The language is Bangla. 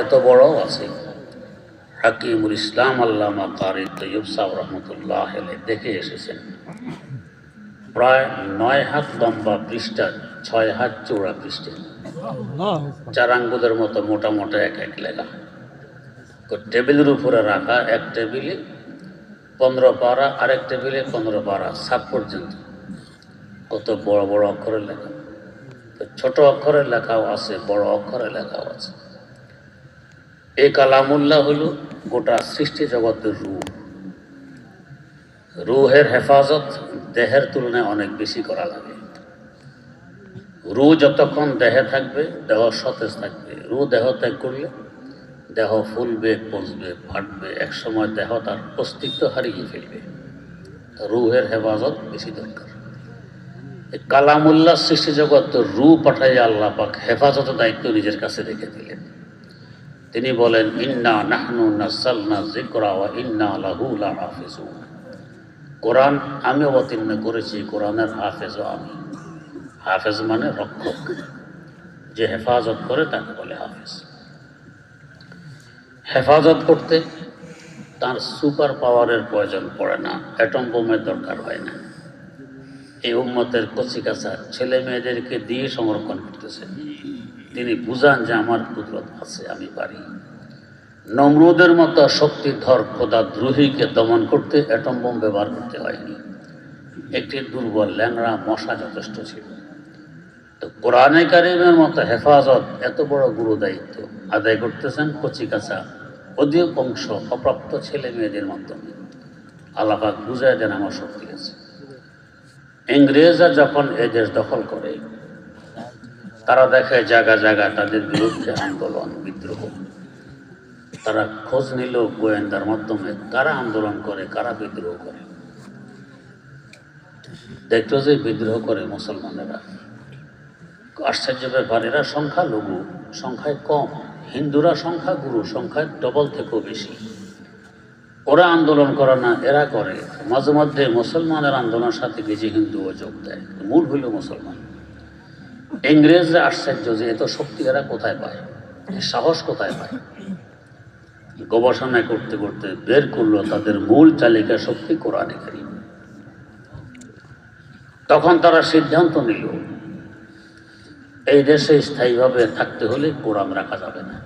এত বড়ও আছে। হাকিমুল ইসলাম আল্লামা কারি তৈয়ব সাহেব রহমতুল্লাহ দেখে এসেছেন, প্রায় 9 হাত লম্বা পৃষ্ঠা, 6 হাত চৌড়া পৃষ্ঠে, 4 আঙ্গুলের মতো মোটা মোটা এক এক লেখা। টেবিলের উপরে রাখা, এক টেবিলে 15 পারা, আরেক টেবিলে 15 পারা, 7 পর্যন্ত। কত বড় বড় অক্ষরের লেখা। তো ছোট অক্ষরের লেখাও আছে, বড় অক্ষরের লেখাও আছে। এই কালামুল্লাহ হল গোটা সৃষ্টি জগতের রূহ। রুহের হেফাজত দেহের তুলনায় অনেক বেশি করা লাগে। রুহ যতক্ষণ দেহে থাকবে দেহ সতেজ থাকবে। রুহ দেহ ত্যাগ করলে দেহ ফুলবে, পচবে, ফাটবে, একসময় দেহ তার অস্তিত্ব হারিয়ে ফেলবে। রুহের হেফাজত বেশি দরকার। কালামুল্লাহ সৃষ্টি জগৎ রূহ পাঠাইয়া আল্লাহ পাক হেফাজতের দায়িত্ব নিজের কাছে রেখে দিলেন। তিনি বলেন, ইন্না নাহনু নাযালনা যিকরা ওয়া ইন্না লাহু লাহাফিজুন। কোরআন আমি অবতীর্ণ করেছি, কোরআনের হাফেজও আমি। হাফেজ মানে রক্ষক, যে হেফাজত করে তাকে বলে হাফেজ। হেফাজত করতে তার সুপার পাওয়ারের প্রয়োজন পড়ে না, অ্যাটম বোমের দরকার হয় না। এই উম্মতের কচিকাঁচা ছেলে মেয়েদেরকে দিয়ে সংরক্ষণ করতেছেন। তিনি বুঝান যে আমার কুদরত আছে, আমি পারি। নমরুদের মতো শক্তিধর খোদা দ্রোহীকে দমন করতে অ্যাটম বোম ব্যবহার করতে হয়নি। একটি দুর্বল ল্যাংড়া মশা যথেষ্ট ছিল। তো কোরআনে কারিমের মতো হেফাজত এত বড় গুরু দায়িত্ব আদায় করতেছেন কচিকাঁচা অধিকাংশ অপ্রাপ্ত ছেলে মেয়েদের মাধ্যমে। আল্লাহ পাক বুঝায় দেন আমার শক্তি আছে। ইংরেজরা যখন এই দেশ দখল করে, তারা দেখে জায়গা জায়গা তাদের বিরুদ্ধে আন্দোলন, বিদ্রোহ। তারা খোঁজ নিল গোয়েন্দার মাধ্যমে কারা আন্দোলন করে, কারা বিদ্রোহ করে। দেখলো যে বিদ্রোহ করে মুসলমানেরা। আশ্চর্য ব্যাপার, এরা সংখ্যালঘু, সংখ্যায় কম। হিন্দুরা সংখ্যা গুরু, সংখ্যায় ডবল থেকেও বেশি। ওরা আন্দোলন করে না, এরা করে। মাঝে মধ্যে মুসলমানের আন্দোলনের সাথে নিজে হিন্দুও যোগ দেয়, মূল হইল মুসলমান। ইংরেজরা আশ্চর্য যে এত শক্তি এরা কোথায় পায়, সাহস কোথায় পায়। গবেষণা করতে করতে বের করলো তাদের মূল চালিকা শক্তি কোরআনে কারীম। তখন তারা সিদ্ধান্ত নিল এই দেশে স্থায়ীভাবে থাকতে হলে কোরআন রাখা যাবে না।